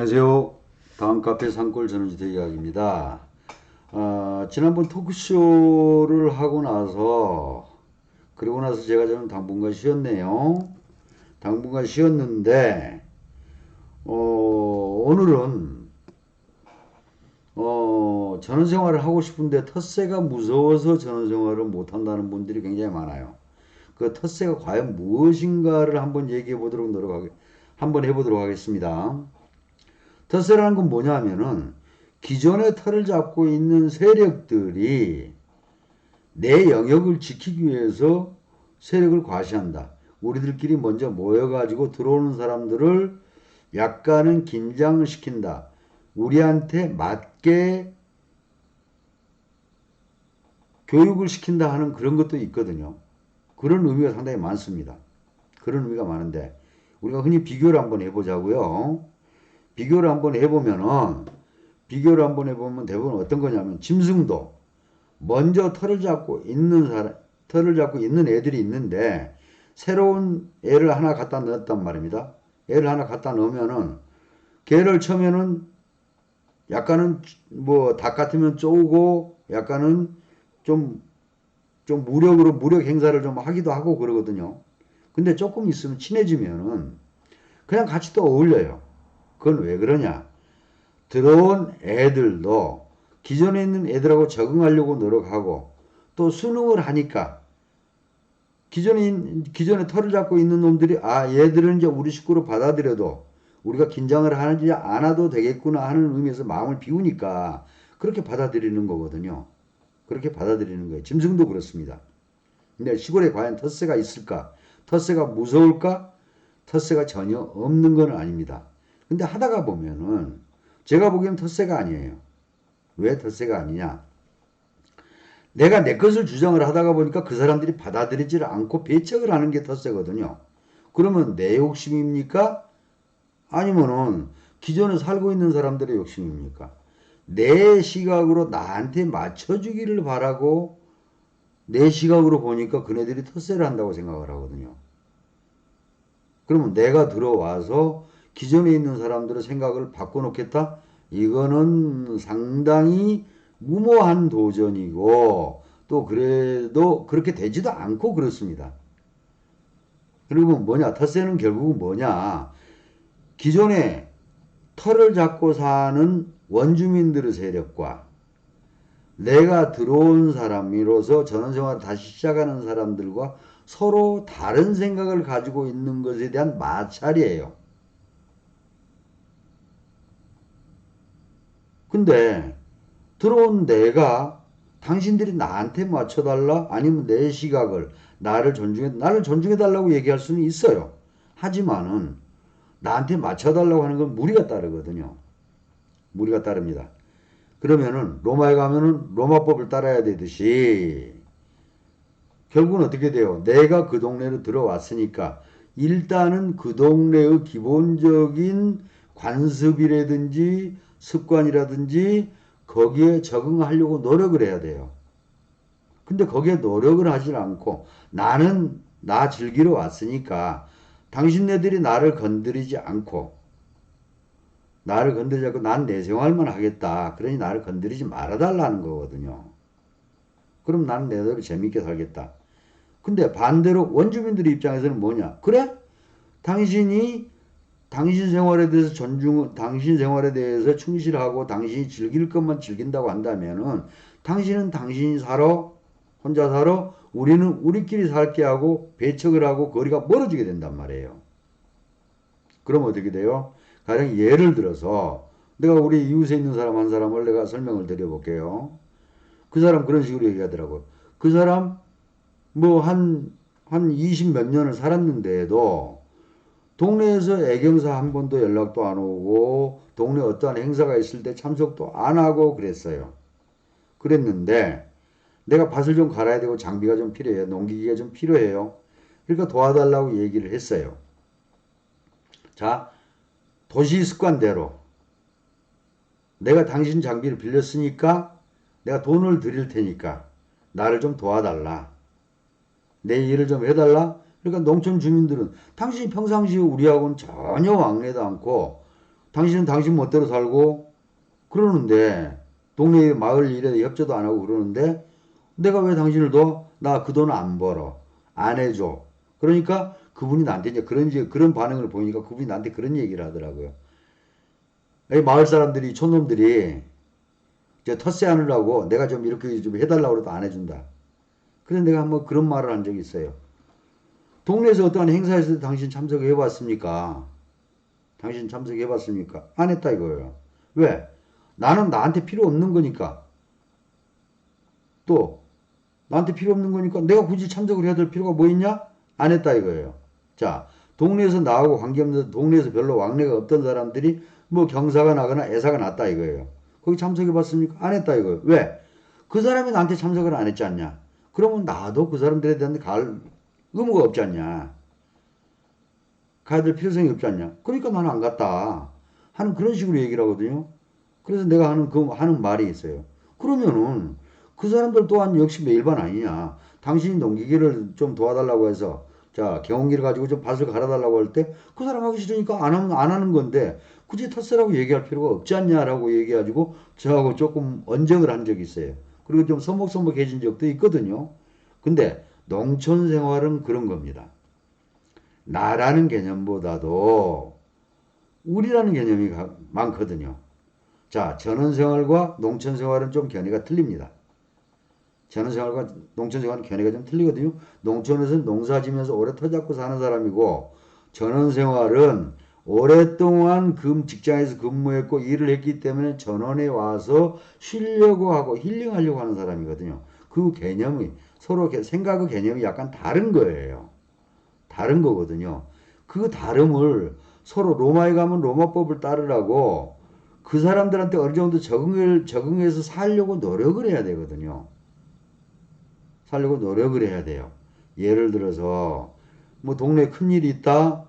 안녕하세요. 다음 카페 산골 전원주택 이야기입니다. 지난번 토크쇼를 하고 나서 그러고 나서 제가 좀 당분간 쉬었네요. 당분간 쉬었는데 오늘은 전원생활을 하고 싶은데 텃세가 무서워서 전원생활을 못한다는 분들이 굉장히 많아요. 그 텃세가 과연 무엇인가를 한번 해보도록 하겠습니다. 텃세라는 건 뭐냐 하면은 기존의 털을 잡고 있는 세력들이 내 영역을 지키기 위해서 세력을 과시한다. 우리들끼리 먼저 모여가지고 들어오는 사람들을 약간은 긴장을 시킨다. 우리한테 맞게 교육을 시킨다 하는 그런 것도 있거든요. 그런 의미가 상당히 많습니다. 그런 의미가 많은데 우리가 흔히 비교를 한번 해보자고요. 비교를 한번 해보면 대부분 어떤 거냐면 짐승도 먼저 털을 잡고 있는 애들이 있는데 새로운 애를 하나 갖다 넣었단 말입니다. 애를 하나 갖다 넣으면은 걔를 처음에는 약간은 뭐 닭 같으면 쪼고 약간은 좀 무력 행사를 좀 하기도 하고 그러거든요. 근데 조금 있으면 친해지면은 그냥 같이 또 어울려요. 그건 왜 그러냐? 들어온 애들도 기존에 있는 애들하고 적응하려고 노력하고 또 수능을 하니까 기존에 털을 잡고 있는 놈들이 얘들은 이제 우리 식구로 받아들여도 우리가 긴장을 하는지 안 와도 되겠구나 하는 의미에서 마음을 비우니까 그렇게 받아들이는 거거든요. 그렇게 받아들이는 거예요. 짐승도 그렇습니다. 근데 시골에 과연 텃세가 있을까? 텃세가 무서울까? 텃세가 전혀 없는 건 아닙니다. 근데 하다가 보면은 제가 보기엔 텃세가 아니에요. 왜 텃세가 아니냐? 내가 내 것을 주장을 하다가 보니까 그 사람들이 받아들이지를 않고 배척을 하는 게 텃세거든요. 그러면 내 욕심입니까? 아니면은 기존에 살고 있는 사람들의 욕심입니까? 내 시각으로 나한테 맞춰주기를 바라고 내 시각으로 보니까 그네들이 텃세를 한다고 생각을 하거든요. 그러면 내가 들어와서 기존에 있는 사람들의 생각을 바꿔놓겠다? 이거는 상당히 무모한 도전이고 또 그래도 그렇게 되지도 않고 그렇습니다. 그리고 뭐냐? 텃세는 결국은 뭐냐? 기존에 털을 잡고 사는 원주민들의 세력과 내가 들어온 사람으로서 전원생활을 다시 시작하는 사람들과 서로 다른 생각을 가지고 있는 것에 대한 마찰이에요. 근데 들어온 내가 당신들이 나한테 맞춰달라? 아니면 내 시각을 나를 존중해달라고 얘기할 수는 있어요. 하지만은 나한테 맞춰달라고 하는 건 무리가 따르거든요. 무리가 따릅니다. 그러면은 로마에 가면은 로마법을 따라야 되듯이 결국은 어떻게 돼요? 내가 그 동네로 들어왔으니까 일단은 그 동네의 기본적인 관습이라든지 습관이라든지 거기에 적응하려고 노력을 해야 돼요. 근데 거기에 노력을 하질 않고 나는 나 즐기러 왔으니까 당신네들이 나를 건드리지 않고 난 내 생활만 하겠다. 그러니 나를 건드리지 말아달라는 거거든요. 그럼 나는 내대로 재밌게 살겠다. 근데 반대로 원주민들의 입장에서는 뭐냐? 그래? 당신이 당신 생활에 대해서 충실하고 당신이 즐길 것만 즐긴다고 한다면은 당신은 당신이 살아, 혼자 살아, 우리는 우리끼리 살게 하고 배척을 하고 거리가 멀어지게 된단 말이에요. 그럼 어떻게 돼요? 가령 예를 들어서 내가 우리 이웃에 있는 사람 한 사람을 내가 설명을 드려볼게요. 그 사람 그런 식으로 얘기하더라고요. 그 사람 뭐 한 20 몇 년을 살았는데도 동네에서 애경사 한 번도 연락도 안 오고 동네 어떠한 행사가 있을 때 참석도 안 하고 그랬어요. 그랬는데 내가 밭을 좀 갈아야 되고 장비가 좀 필요해요. 농기계가 좀 필요해요. 그러니까 도와달라고 얘기를 했어요. 자, 도시 습관대로 내가 당신 장비를 빌렸으니까 내가 돈을 드릴 테니까 나를 좀 도와달라. 내 일을 좀 해달라. 그러니까 농촌 주민들은 당신이 평상시에 우리하고는 전혀 왕래도 않고 당신은 당신 멋대로 살고 그러는데 동네 마을 일에 협조도 안 하고 그러는데 내가 왜 당신을 둬? 나 그 돈 안 벌어. 안 해줘. 그러니까 그분이 나한테 이제 그런 반응을 보이니까 그분이 나한테 그런 얘기를 하더라고요. 이 마을 사람들이, 촌놈들이 이제 텃세 하느라고 내가 좀 이렇게 좀 해달라고 해도 안 해준다. 그래서 내가 한번 그런 말을 한 적이 있어요. 동네에서 어떠한 행사에서 당신 참석해 봤습니까? 당신 참석해 봤습니까? 안 했다 이거예요. 왜? 나는 나한테 필요 없는 거니까. 또 나한테 필요 없는 거니까 내가 굳이 참석을 해야 될 필요가 뭐 있냐? 안 했다 이거예요. 자, 동네에서 나하고 관계없는 동네에서 별로 왕래가 없던 사람들이 뭐 경사가 나거나 애사가 났다 이거예요. 거기 참석해 봤습니까? 안 했다 이거예요. 왜? 그 사람이 나한테 참석을 안 했지 않냐? 그러면 나도 그 사람들에 대한 갈 의무가 없지 않냐? 가야 될 필요성이 없지 않냐? 그러니까 나는 안 갔다. 하는 그런 식으로 얘기를 하거든요. 그래서 내가 하는 말이 있어요. 그러면은 그 사람들 또한 역시 매일반 아니냐. 당신이 농기계를 좀 도와달라고 해서 자 경운기를 가지고 좀 밭을 갈아달라고 할 때 그 사람 하기 싫으니까 안 하는 건데 굳이 텃세라고 얘기할 필요가 없지 않냐라고 얘기해가지고 저하고 조금 언쟁을 한 적이 있어요. 그리고 좀 서먹서먹해진 적도 있거든요. 근데 농촌 생활은 그런 겁니다. 나라는 개념보다도 우리라는 개념이 많거든요. 자, 전원생활과 농촌생활은 좀 견해가 틀립니다. 전원생활과 농촌생활은 견해가 좀 틀리거든요. 농촌에서는 농사지면서 오래 터잡고 사는 사람이고 전원생활은 오랫동안 직장에서 근무했고 일을 했기 때문에 전원에 와서 쉬려고 하고 힐링하려고 하는 사람이거든요. 그 개념이 서로 생각의 개념이 약간 다른 거예요. 다른 거거든요. 그 다름을 서로 로마에 가면 로마법을 따르라고 그 사람들한테 어느 정도 적응해서 살려고 노력을 해야 되거든요. 살려고 노력을 해야 돼요. 예를 들어서 뭐 동네에 큰일이 있다.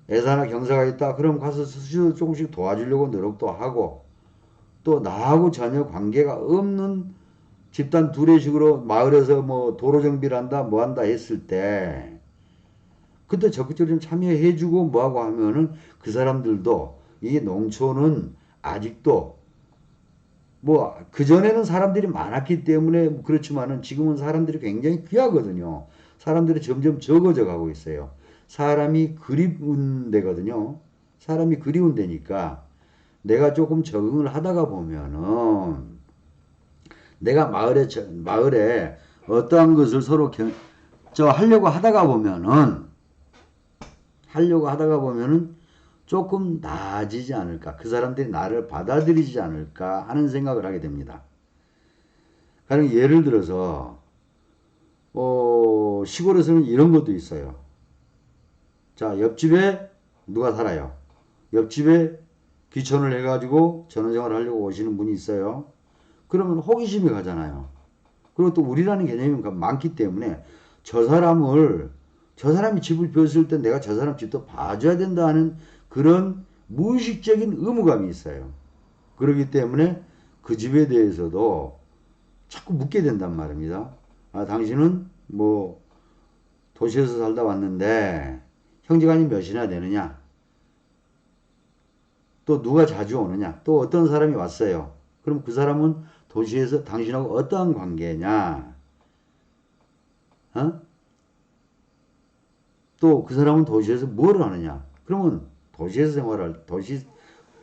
애사나 경사가 있다. 그럼 가서 스스로 조금씩 도와주려고 노력도 하고 또 나하고 전혀 관계가 없는 집단 두레식으로 마을에서 뭐 도로 정비를 한다 뭐 한다 했을 때 그때 적극적으로 좀 참여해주고 뭐하고 하면은 그 사람들도 이 농촌은 아직도 뭐 그전에는 사람들이 많았기 때문에 그렇지만은 지금은 사람들이 굉장히 귀하거든요. 사람들이 점점 적어져 가고 있어요. 사람이 그리운 데거든요. 사람이 그리운 데니까 내가 조금 적응을 하다가 보면은 내가 마을에 어떠한 것을 서로 하려고 하다가 보면은 조금 나아지지 않을까. 그 사람들이 나를 받아들이지 않을까 하는 생각을 하게 됩니다. 그러니까 예를 들어서 시골에서는 이런 것도 있어요. 자, 옆집에 누가 살아요. 옆집에 귀촌을 해가지고 전원생활을 하려고 오시는 분이 있어요. 그러면 호기심이 가잖아요. 그리고 또 우리라는 개념이 많기 때문에 저 사람이 집을 비웠을 때 내가 저 사람 집도 봐줘야 된다 하는 그런 무의식적인 의무감이 있어요. 그렇기 때문에 그 집에 대해서도 자꾸 묻게 된단 말입니다. 아, 당신은 뭐 도시에서 살다 왔는데 형제간이 몇이나 되느냐? 또 누가 자주 오느냐? 또 어떤 사람이 왔어요. 그럼 그 사람은 도시에서 당신하고 어떠한 관계냐? 어? 또 그 사람은 도시에서 뭘 하느냐? 그러면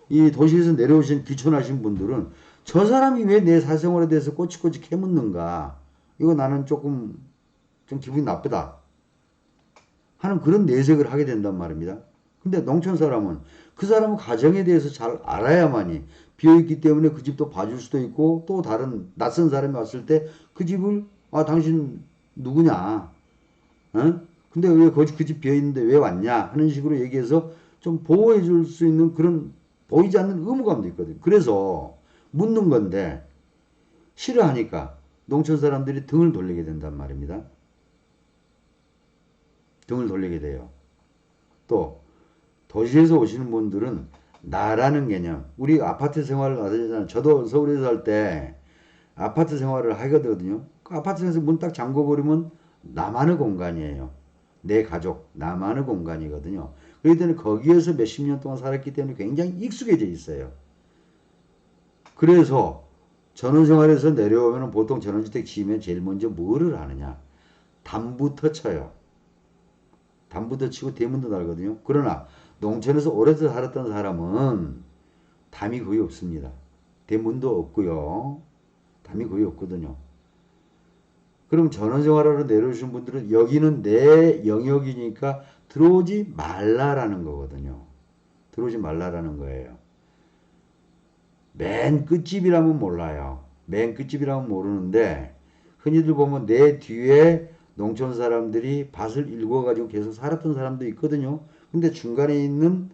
이 도시에서 내려오신 귀촌하신 분들은 저 사람이 왜 내 사생활에 대해서 꼬치꼬치 캐묻는가? 이거 나는 조금 좀 기분이 나쁘다. 하는 그런 내색을 하게 된단 말입니다. 근데 농촌 사람은 그 사람은 가정에 대해서 잘 알아야만이 비어있기 때문에 그 집도 봐줄 수도 있고 또 다른 낯선 사람이 왔을 때 그 집을 아 당신 누구냐? 어? 근데 왜 그 집 비어있는데 왜 왔냐? 하는 식으로 얘기해서 좀 보호해 줄 수 있는 그런 보이지 않는 의무감도 있거든요. 그래서 묻는 건데 싫어하니까 농촌 사람들이 등을 돌리게 된단 말입니다. 등을 돌리게 돼요. 또 도시에서 오시는 분들은 나라는 개념. 우리 아파트 생활을 하잖아요. 저도 서울에서 살 때 아파트 생활을 하거든요. 그 아파트에서 문 딱 잠궈버리면 나만의 공간이에요. 내 가족, 나만의 공간이거든요. 그렇기 때문에 거기에서 몇십 년 동안 살았기 때문에 굉장히 익숙해져 있어요. 그래서 전원생활에서 내려오면 보통 전원주택 지으면 제일 먼저 뭐를 하느냐? 담부터 쳐요. 담부터 치고 대문도 달거든요. 그러나 농촌에서 오래 살았던 사람은 담이 거의 없습니다. 대문도 없고요. 담이 거의 없거든요. 그럼 전원생활하러 내려오신 분들은 여기는 내 영역이니까 들어오지 말라라는 거거든요. 들어오지 말라라는 거예요. 맨 끝집이라면 몰라요. 맨 끝집이라면 모르는데 흔히들 보면 내 뒤에 농촌 사람들이 밭을 일궈가지고 계속 살았던 사람도 있거든요. 근데 중간에 있는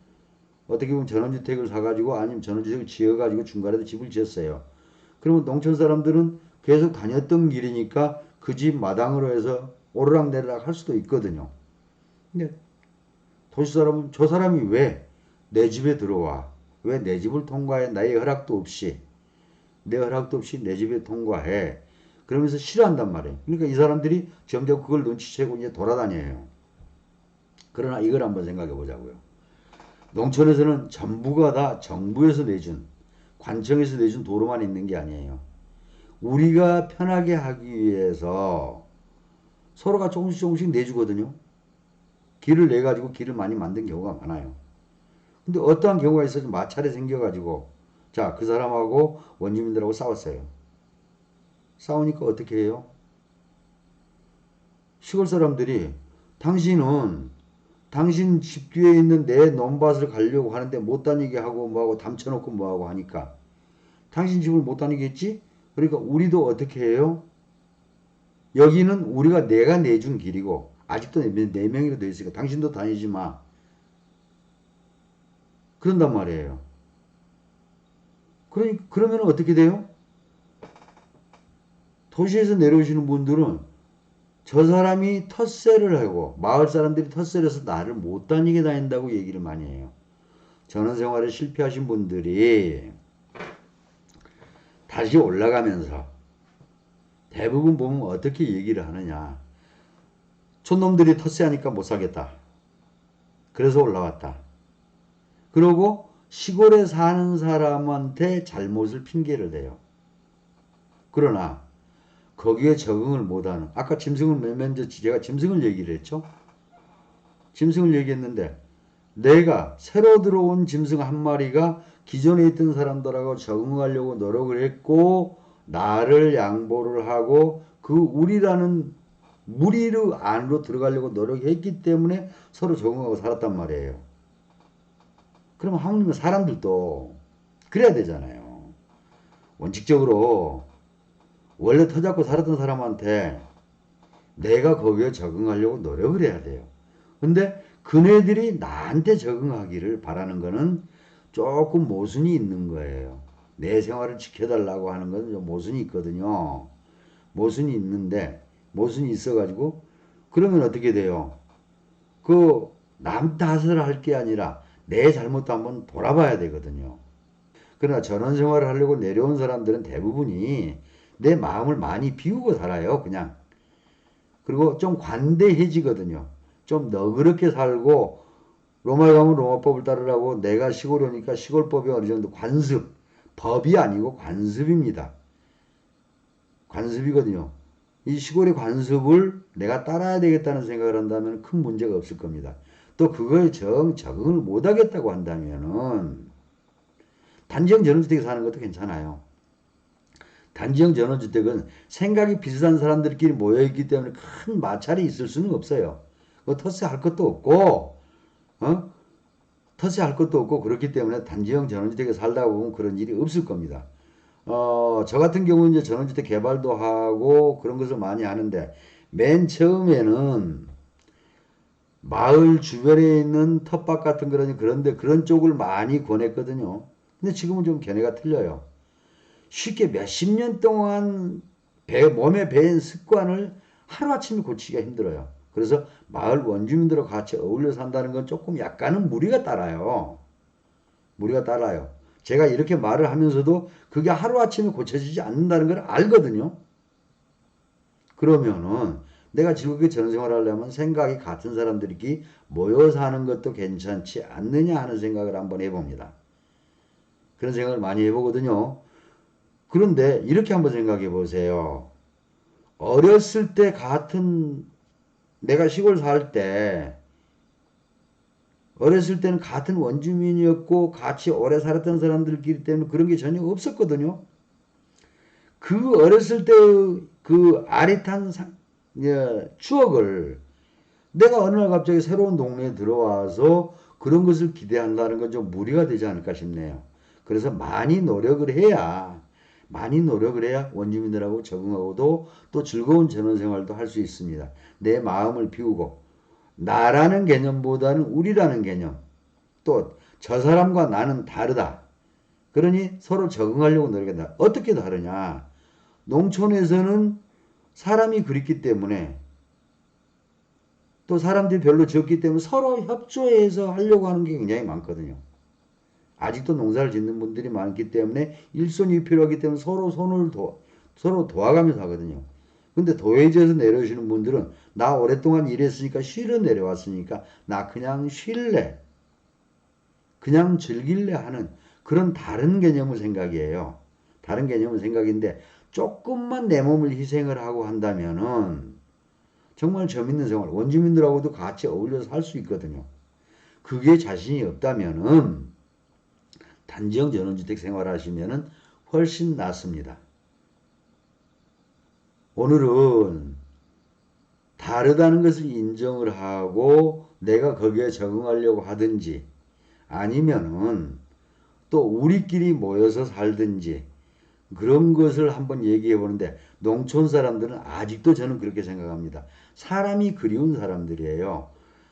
어떻게 보면 전원주택을 사가지고 아니면 전원주택을 지어가지고 중간에도 집을 지었어요. 그러면 농촌 사람들은 계속 다녔던 길이니까 그 집 마당으로 해서 오르락내리락 할 수도 있거든요. 근데 도시 사람은 저 사람이 왜 내 집에 들어와? 왜 내 집을 통과해? 나의 허락도 없이. 내 허락도 없이 내 집에 통과해. 그러면서 싫어한단 말이에요. 그러니까 이 사람들이 점점 그걸 눈치채고 이제 돌아다녀요. 그러나 이걸 한번 생각해 보자고요. 농촌에서는 전부가 다 정부에서 내준, 관청에서 내준 도로만 있는 게 아니에요. 우리가 편하게 하기 위해서 서로가 조금씩 조금씩 내주거든요. 길을 내가지고 길을 많이 만든 경우가 많아요. 근데 어떠한 경우가 있어서 마찰이 생겨가지고, 자, 그 사람하고 원주민들하고 싸웠어요. 싸우니까 어떻게 해요? 시골 사람들이 당신은 당신 집 뒤에 있는 내 논밭을 가려고 하는데 못 다니게 하고 뭐하고 담쳐놓고 뭐하고 하니까 당신 집을 못 다니겠지? 그러니까 우리도 어떻게 해요? 여기는 우리가 내가 내준 길이고 아직도 네 명이라 되어 있으니까 당신도 다니지 마. 그런단 말이에요. 그러면 어떻게 돼요? 도시에서 내려오시는 분들은 저 사람이 텃세를 하고 마을 사람들이 텃세를 해서 나를 못 다니게 다닌다고 얘기를 많이 해요. 전원생활에 실패하신 분들이 다시 올라가면서 대부분 보면 어떻게 얘기를 하느냐. 촌놈들이 텃세하니까 못 살겠다. 그래서 올라왔다. 그러고 시골에 사는 사람한테 잘못을 핑계를 대요. 그러나 거기에 적응을 못하는, 아까 짐승을 먼저 제가 짐승을 얘기를 했죠. 짐승을 얘기했는데 내가 새로 들어온 짐승 한 마리가 기존에 있던 사람들하고 적응하려고 노력을 했고 나를 양보를 하고 그 우리라는 무리 안으로 들어가려고 노력했기 때문에 서로 적응하고 살았단 말이에요. 그럼 하물며 사람들도 그래야 되잖아요. 원칙적으로 원래 터잡고 살았던 사람한테 내가 거기에 적응하려고 노력을 해야 돼요. 근데 그네들이 나한테 적응하기를 바라는 거는 조금 모순이 있는 거예요. 내 생활을 지켜달라고 하는 건 좀 모순이 있거든요. 모순이 있는데, 모순이 있어가지고, 그러면 어떻게 돼요? 그, 남 탓을 할 게 아니라 내 잘못도 한번 돌아봐야 되거든요. 그러나 전원 생활을 하려고 내려온 사람들은 대부분이 내 마음을 많이 비우고 살아요, 그냥. 그리고 좀 관대해지거든요. 좀 너그럽게 살고 로마에 가면 로마법을 따르라고 내가 시골에 오니까 시골법이 어느 정도 관습, 법이 아니고 관습입니다. 관습이거든요. 이 시골의 관습을 내가 따라야 되겠다는 생각을 한다면 큰 문제가 없을 겁니다. 또 그거에 적응을 못하겠다고 한다면은 단지형 전원주택에 사는 것도 괜찮아요. 단지형 전원주택은 생각이 비슷한 사람들끼리 모여있기 때문에 큰 마찰이 있을 수는 없어요. 그 텃세 할 것도 없고, 텃세 할 것도 없고, 그렇기 때문에 단지형 전원주택에 살다 보면 그런 일이 없을 겁니다. 저 같은 경우는 이제 전원주택 개발도 하고 그런 것을 많이 하는데, 맨 처음에는 마을 주변에 있는 텃밭 같은 그런데 그런 쪽을 많이 권했거든요. 근데 지금은 좀 견해가 틀려요. 쉽게 몇십 년 동안 몸에 배인 습관을 하루아침에 고치기가 힘들어요. 그래서 마을 원주민들과 같이 어울려 산다는 건 조금 약간은 무리가 따라요. 무리가 따라요. 제가 이렇게 말을 하면서도 그게 하루아침에 고쳐지지 않는다는 걸 알거든요. 그러면은 내가 즐겁게 전생활을 하려면 생각이 같은 사람들끼리 모여 사는 것도 괜찮지 않느냐 하는 생각을 한번 해봅니다. 그런 생각을 많이 해보거든요. 그런데 이렇게 한번 생각해 보세요. 어렸을 때 같은 내가 시골 살 때 어렸을 때는 같은 원주민이었고 같이 오래 살았던 사람들끼리 때문에 그런 게 전혀 없었거든요. 그 어렸을 때 그 아릿한 추억을 내가 어느 날 갑자기 새로운 동네에 들어와서 그런 것을 기대한다는 건 좀 무리가 되지 않을까 싶네요. 그래서 많이 노력을 해야 원주민들하고 적응하고도 또 즐거운 전원생활도 할 수 있습니다. 내 마음을 비우고 나라는 개념보다는 우리라는 개념, 또 저 사람과 나는 다르다. 그러니 서로 적응하려고 노력한다. 어떻게 다르냐? 농촌에서는 사람이 그립기 때문에 또 사람들이 별로 적기 때문에 서로 협조해서 하려고 하는 게 굉장히 많거든요. 아직도 농사를 짓는 분들이 많기 때문에 일손이필요하기 때문에 서로 도와가면서 하거든요. 근데 도회지에서 내려오시는 분들은 나 오랫동안 일했으니까 쉬러 내려왔으니까 나 그냥 쉴래. 그냥 즐길래 하는 그런 다른 개념의 생각이에요. 다른 개념의 생각인데 조금만 내 몸을 희생을 하고 한다면은 정말 재밌는 생활, 원주민들하고도 같이 어울려서 살 수 있거든요. 그게 자신이 없다면은 단지형 전원주택 생활하시면은 훨씬 낫습니다. 오늘은 다르다는 것을 인정을 하고 내가 거기에 적응하려고 하든지 아니면은 또 우리끼리 모여서 살든지 그런 것을 한번 얘기해 보는데 농촌 사람들은 아직도 저는 그렇게 생각합니다. 사람이 그리운 사람들이에요.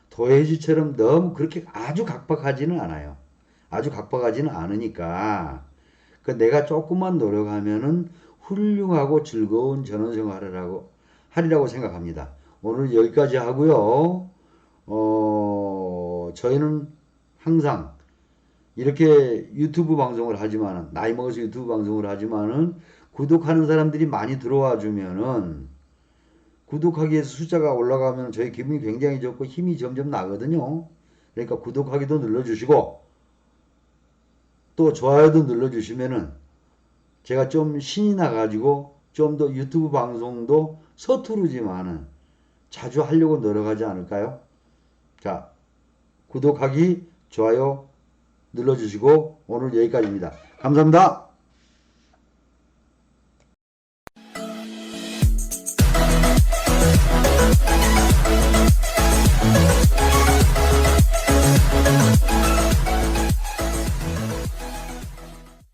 도해지처럼 너무 그렇게 아주 각박하지는 않아요. 아주 각박하지는 않으니까 그 내가 조금만 노력하면은 훌륭하고 즐거운 전원생활을 하리라고 생각합니다. 오늘 여기까지 하고요. 저희는 항상 이렇게 유튜브 방송을 하지만은 나이 먹어서 유튜브 방송을 하지만은 구독하는 사람들이 많이 들어와 주면은 구독하기 위해서 숫자가 올라가면 저희 기분이 굉장히 좋고 힘이 점점 나거든요. 그러니까 구독하기도 눌러주시고 또 좋아요도 눌러주시면은 제가 좀 신이 나가지고 좀 더 유튜브 방송도 서투르지만은 자주 하려고 노력하지 않을까요? 자, 구독하기, 좋아요 눌러주시고 오늘 여기까지입니다. 감사합니다.